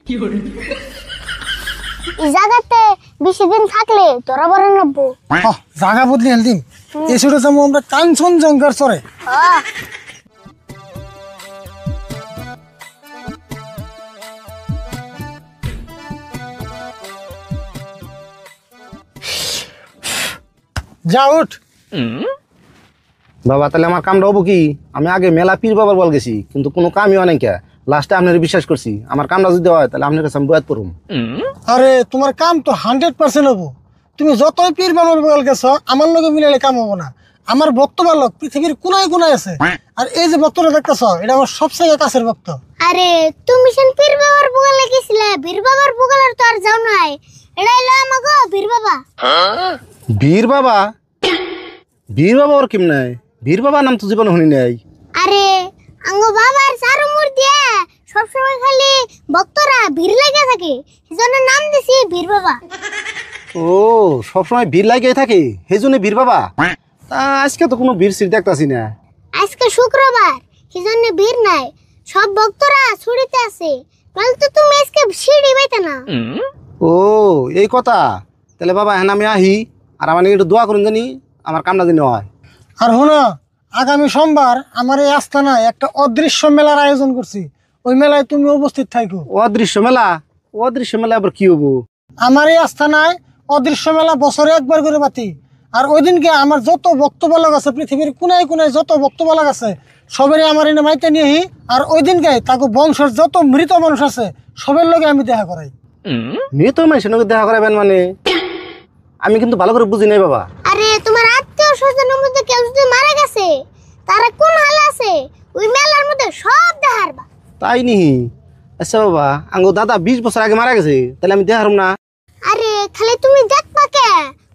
এই জায়গাতে বেশি দিন থাকলে তোরা বড় নব্বো। জায়গা বদলি হেলদিন এসে যাবো আমরা কাঞ্চনজঙ্ঘার চরে। যা উঠ বাবা, তাহলে আমার কামটা হবো কি? আমি আগে মেলা পীর বাবার বল গেছি, কিন্তু কোনো কামই হয় নাই। লাস্টে আপনার বিশ্বাস করছি, আমার কামটা যদি হয় তাহলে আপনার কাছে আমি বয়াত করুম। আরে তোমার কাম তো 100% হবো। তুমি যতই পীর বাবার বল গেছ আমার লগে মিলালে কাম হবো না। আমার ভক্ত বালক পৃথিবীর কোনায় কোনায় আছে, আর এই যে ভক্তটা দেখতেছ এটা আমার সবচেয়ে কাছের ভক্ত। আরে তুমি সেন পীর বাবার বুগালে গেছিলে, পীর বাবার বুগালের তো আর যাও নাই। এটা হলো আমাগো পীর বাবা। বীর বাবা? বীর বাবা ওর কেমন নাই? বীর বাবা নাম তো জীবনে শুনি নাই। আরে আঙ্গো বাবার চারু মূর্তি সবসময় খালি ভক্তরা ভিড় লাগে থাকে, সেজন্য নাম দিছি বীর বাবা। ও, সবসময় ভিড় লাগিয়ে থাকে সেই জন্য বীর বাবা? তা আজকে তো কোনো ভিড় সিট দেখতাছি না। আজকে শুক্রবার, সেজন্য ভিড় নাই, সব ভক্তরা ছুটিতে আছে। তাহলে তো তুমি আজকে সিঁড়ি পাইতে না। ও, এই কথা। তাহলে বাবা হ্যাঁ আমি আহি, আর আমার একটু দোয়া করুন জানি আমার কামটা দিন হয়। আর শোনো, আগামী সোমবার আমার এই আস্তানায় একটা অদৃশ্য মেলার আয়োজন করছি, ওই মেলায় তুমি উপস্থিত থাকো। অদৃশ্য মেলা? অদৃশ্য মেলা আবার কি হবো? আমার এই আস্তানায় অদৃশ্য মেলা বছরে একবার করে পাতি। আর ওই দিনকে আমার যত বক্তব্যালক আছে, পৃথিবীর কোনায় কোনায় যত বক্তব্যালক আছে সবেরই আমার এনে মাইতে নিয়ে আর ওই দিনকে তাকে বংশের যত মৃত মানুষ আছে সবের লগে আমি দেখা করাই। মৃত মানুষের লগে দেখা করাবেন মানে? আমি কিন্তু ভালো করে বুঝি নাই বাবা। আরে তোমার আত্মীয় স্বজনের মধ্যে কেউ যদি মারা গেছে, তারা কোন হালে আছে ওই মেলার মধ্যে সব দেখারবা। তাই নি? আচ্ছা বাবা, আঙ্গো দাদা 20 বছর আগে মারা গেছে, তাহলে আমি দেখারম না? আরে খালি তুমি দেখবা কে,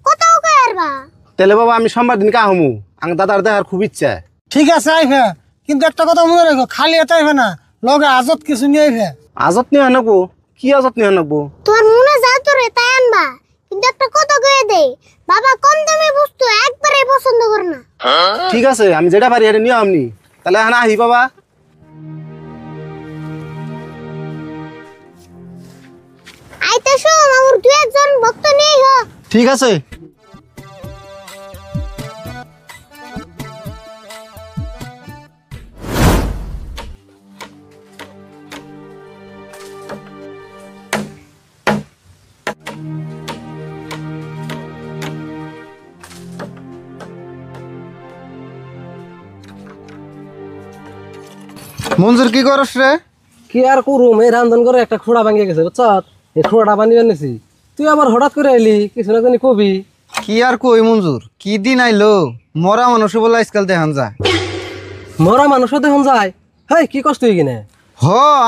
কোথাও কয়ারবা। তাহলে বাবা আমি সোমবার দিন কাহমু, আঙ্গ দাদার দেখার খুব ইচ্ছা। ঠিক আছে আইভে, কিন্তু একটা কথা মনে রাখো, খালি এত আইভে না, লগে আজত কিছু নিয়ে আইভে। আজত নিয়ে আনবো? কি আজত নিয়ে আনবো? তোমার মনে যা তোরে তাই আনবা, কিন্তু একটা কথা কয়ে দেই, বাবা কম দামে বস্তু একবারে পছন্দ করে না। ঠিক আছে, আমি যেটা পারি এটা নিয়ে আমনি। তাহলে হ্যাঁ আহি বাবা। আইতেছো আমার দুই একজন ভক্ত নেই হ। ঠিক আছে। মঞ্জুর কি করস রে? কি আর করুম, এই রান্ধন করে একটা খোড়া ভাঙিয়ে গেছে বুঝছ, এই খোড়াটা বানিয়ে এনেছি। তুই আবার হঠাৎ করে এলি, কিছু না জানি কবি। কি আর কই মঞ্জুর, কি দিন আইলো, মরা মানুষ বলে আজকাল দেখান যায়। মরা মানুষও দেখুন যায়? হেই কি কষ্ট হই কিনে।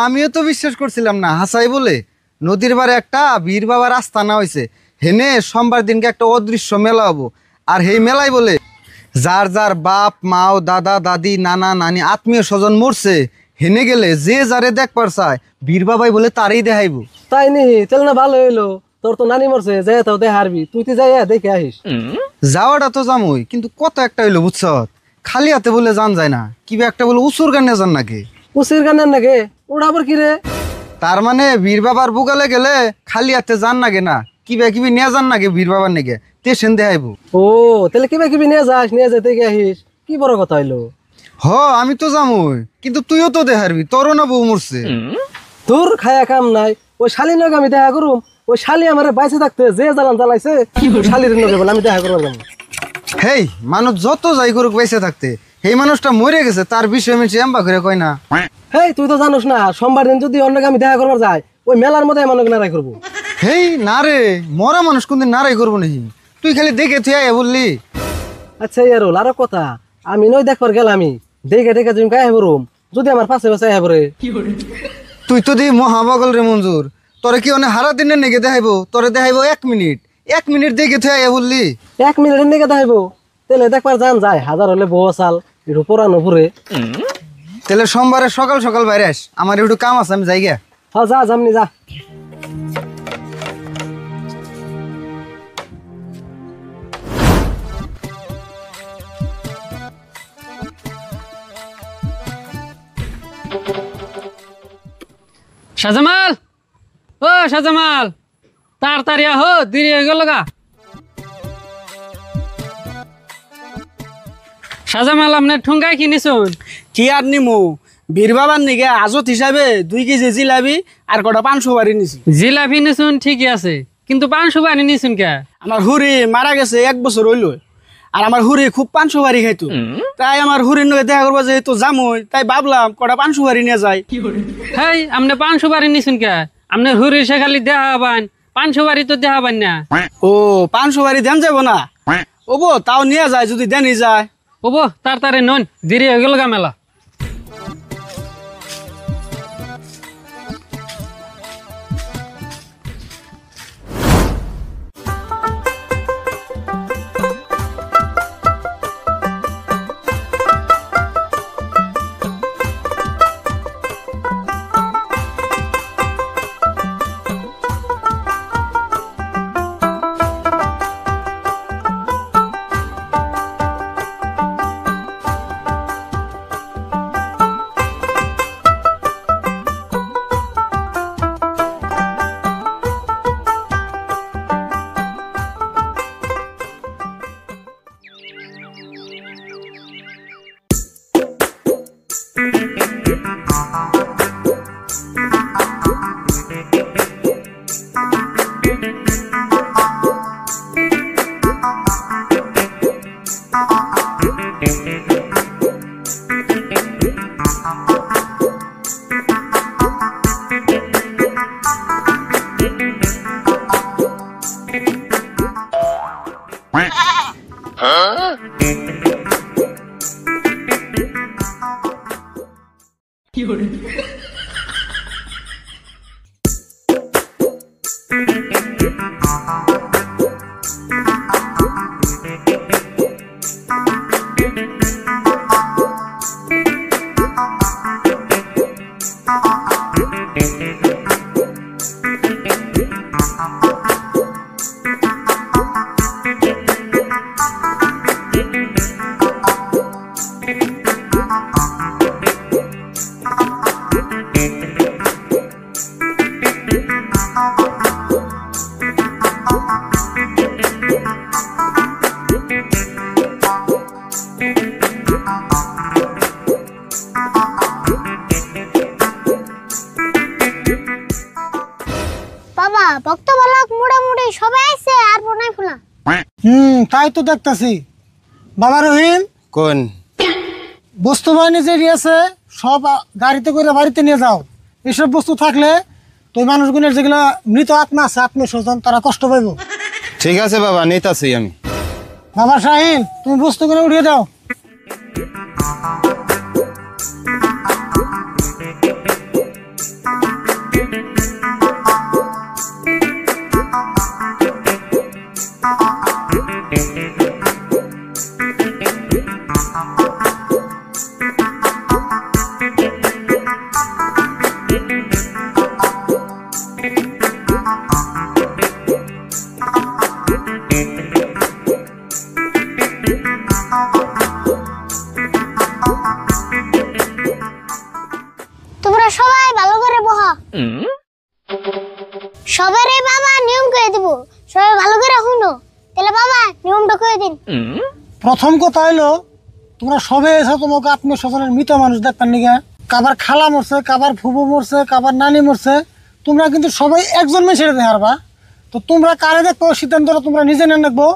আমিও তো বিশ্বাস করছিলাম না, হাসাই বলে নদীর বারে একটা বীর বাবার আস্তানা হয়েছে, হেনে সোমবার দিনকে একটা অদৃশ্য মেলা হবো। আর সেই মেলাই বলে যার যার বাপ মাও দাদা দাদি নানা নানি আত্মীয় স্বজন মরছে, হেনে গেলে যে যারে দেখবার চায় বীর বাবাই বলে তারই দেখাইব। তাই নি? চল না, ভালো হইলো। তোর তো নানি মরছে, যাই তাও দেখারবি, তুই তো যাই দেখে আহিস। যাওয়াটা তো যামই, কিন্তু কত একটা হইলো বুঝছ, খালি হাতে বলে জান যায় না, কিবা একটা বলে উসুর গানে যান নাকি। উচির গানের নাকি? ওটা আবার কি রে? তার মানে বীর বাবার বুগালে গেলে খালি হাতে যান নাগে না, কিবা কিবি নিয়ে যান নাকি বীর বাবার নাকি, টেশন দেখাইব। ও তাহলে কিবা কিবি নিয়ে যাস, নিয়ে যেতে গিয়ে আহিস, কি বড় কথা হইলো। আমি তো যামই, কিন্তু তুইও তো দেখারবি, তোরও না বউ মরছে। তোর খায়া কাম নাই, ওই শালির লগে আমি দেখা করুম? ওই শালি আমার বাইসে থাকতে যে জ্বালান জ্বালাইছে, শালির লগে বলে আমি দেখা করবো যাবো। হেই, মানুষ যত যাই করুক বেঁচে থাকতে, সেই মানুষটা মরে গেছে তার বিষয়ে মিছে এম্বা করে কয় না। হেই তুই তো জানোস না, সোমবার দিন যদি অন্য আমি দেখা করবার যাই, ওই মেলার মধ্যে মানুষ নারাই করবো। হেই না রে, মরা মানুষ কোনদিন নারাই করবো নাকি? তুই খালি দেখে তুই আয় বললি। আচ্ছা ইয়ারুল, আরো কথা, আমি নই দেখবার গেলামি, দেখে দেখে তুমি কায় বরুম, যদি আমার পাশে পাশে আয় বরে। তুই তো দি মহাবগল রে মঞ্জুর, তোরে কি অনেক হারা দিনের নেগে দেখাইবো? তোরে দেখাইবো 1 মিনিট, 1 মিনিট দেখে তুই আয় বললি। 1 মিনিটের দিকে দেখাইবো? তাহলে দেখবার যান যায়, হাজার হলে বউ চাল একটু পোড়ানো ঘুরে। তাহলে সোমবারে সকাল সকাল বাইরে আস, আমার একটু কাম আছে, আমি যাই গে। হ্যাঁ যা, যামনি যা। শাহজামাল, ও শাহজামাল, তাড়াতাড়ি আহো, দেরি হয়ে গেল গা। শাহজামাল, আপনার ঠুঙ্গায় কিনেছুন? কি আর নিমু, বীর বাবার নিগে আজত হিসাবে 2 কেজি জিলাপি আর কটা 500 বাড়ি নিছি। জিলাপি নিছুন ঠিকই আছে, কিন্তু 500 বাড়ি নিছুন কে? আমার হুরি মারা গেছে 1 বছর হইল, আর আমার হুরি খুব 500 বাড়ি খাইতো। তাই আমার হুরির নগে দেখা করবো যেহেতু জামুই, তাই ভাবলাম কটা 500 বাড়ি নিয়ে যাই। হেই, আপনি 500 বাড়ি নিছুন কে? আপনার হুরির সে খালি দেখাবান, 500 বাড়ি তো দেখাবান না। ও 500 বাড়ি দেন যাবো না? ওবো তাও নিয়ে যায় যদি দেনি যায়। ওবো তাড়াতাড়ি নন, দেরি হয়ে গেল গা মেলা। বাবা ভক্ত বালক মোটামুটি সবাই আছে আর বনাই ফুলা। তাই তো দেখতাছি। বাবা রহিম, কোন বস্তু বাহিনী যে আছে সব গাড়িতে করে বাড়িতে নিয়ে যাও। এসব বস্তু থাকলে তো মানুষগুলোর যেগুলা মৃত আত্মা আছে, আত্মীয় স্বজন, তারা কষ্ট পাইব। ঠিক আছে বাবা, নিতাছি আমি। বাবা শাহিন, তুমি বস্তুগুলো উঠিয়ে দাও। তোমরা সবাই ভালো করে বহা। সবারই বাবা নিয়ম করে দিব, সবাই ভালো করে শুনো। তাহলে বাবা নিয়মটা করে দিন। প্রথম কথা হইলো, তোমরা সবে এসে তোমাকে আত্মীয় স্বজনের মৃত মানুষ দেখবেন নিগা। কাবার খালা মরছে, কাবার ফুবু মরছে, কাবার নানি মরছে, তোমরা কিন্তু সবাই একজন মেয়ে দেখে হারবা। তো তোমরা কারে দেখবো সিদ্ধান্তটা তোমরা নিজে নিয়ে নেবো।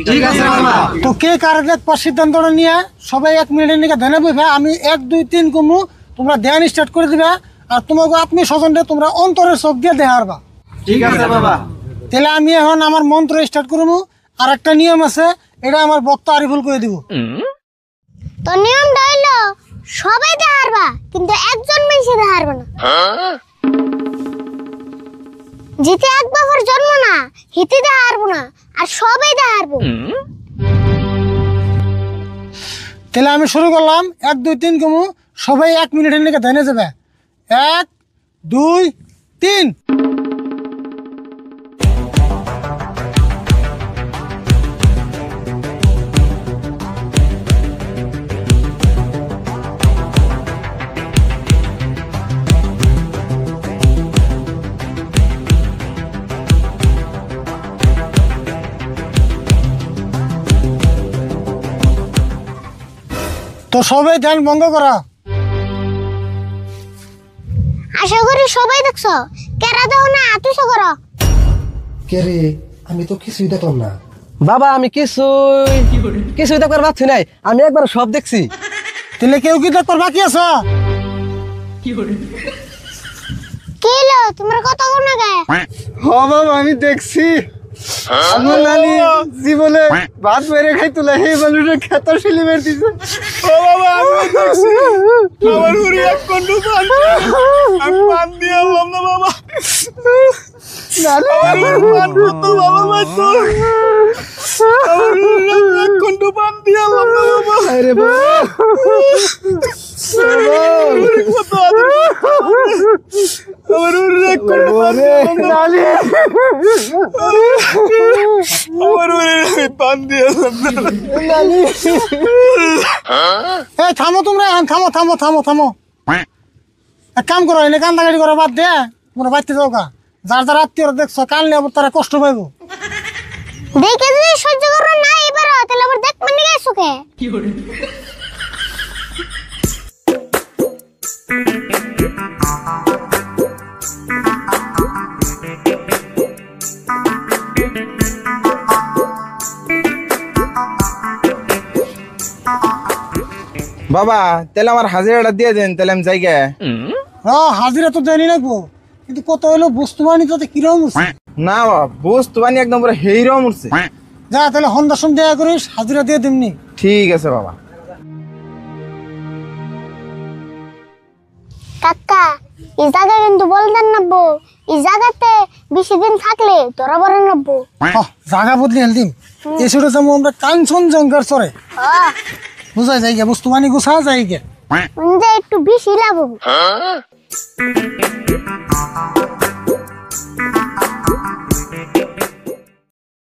ঠিক আছে বাবা। তো কে কারে দেখবো সিদ্ধান্তটা নিয়ে সবাই 1 মিনিটের নিকে ধ্যানে বইবে। আমি 1 2 3 কমু, তোমরা ধ্যান স্টার্ট করে দিবে। আর তোমাকে আত্মীয় স্বজনটা তোমরা অন্তরের চোখ দিয়ে দেখে হারবা। ঠিক আছে বাবা। তাহলে আমি এখন আমার মন্ত্র স্টার্ট করবো। আর একটা নিয়ম আছে, এটা আমার বক্তা আরিফুল করে দিব। তো নিয়মটা হইলো সবাই দেখারবা, কিন্তু একজন মেয়ে দেখারবা না। জিতে এক বাবার জন্ম না, হিতে দেখারবো না, আর সবাই দেখারবো। তাহলে আমি শুরু করলাম। 1 2 3 কমু, সবাই 1 মিনিটের নিকে ধ্যানে যাবে। 1 2 3। তো সবাই ধ্যান ভঙ্গ করা। আশা করি সবাই দেখছো, কেরা দাও না তুইছো করো। কে রে, আমি তো কিছুই দেখলাম না। বাবা আমি কিছুই দেখবার পাচ্ছি নাই, আমি একবার সব দেখছি। তাহলে কেউ কি দেখবার বাকি আছে? কি হলো তোমার কথা কোন গে? হ বাবা আমি দেখছি আমার নানি জীবনে ভাত বেড়ে খাইতুলে এই মানুষের খেত শিলি বের দিছে। ও বাবা আমি দেখছি আমার হুরি এক কন্ডু পান আমি পান দিয়ে আনলাম না বাবা। নানি আমার পান কত বাবা ভাই তো আমার হুরি এক কন্ডু পান দিয়ে আনলাম না বাবা। আরে বাবা কত আদর আমার হুরি এক কন্ডু পান নানি আমার হুরি পান দিয়ে আনলাম না নানি। এই থামো তোমরা, থামো থামো থামো থামো। এক কাম করো, এনে কান্দাকাটি করা বাদ দে, তোমরা বাড়তে যাও গা। যার যার আত্মীয় দেখছো কানলে আবার তারা কষ্ট পাইব। দেখে যদি সহ্য করো না এবার তাহলে আবার দেখ মানে গেছো কে? বাবা তাহলে আমার হাজিরাটা দিয়ে দেন, তাহলে আমি যাই গে। হাজিরা তো জানি লাগবো, কিন্তু কত হইলো বস্তু বানি তো কিরকম উঠছে। না বাবা বস্তু বানি একদম পুরো হেইরম উঠছে। যা তাহলে হন্দার সঙ্গে দেখা করিস, হাজিরা দিয়ে দিমনি। ঠিক আছে বাবা। কাকা এই জায়গা কিন্তু বলতেন নাবো, এই জায়গাতে বেশি দিন থাকলে ধরা পড়ে নাবো। জায়গা বদলি হেলদিম, এসে যাবো আমরা কাঞ্চনজঙ্ঘার চরে। বুঝাই যাই গে, বস্তু বানি গুছা যাই গে। একটু বেশি লাভ হবে।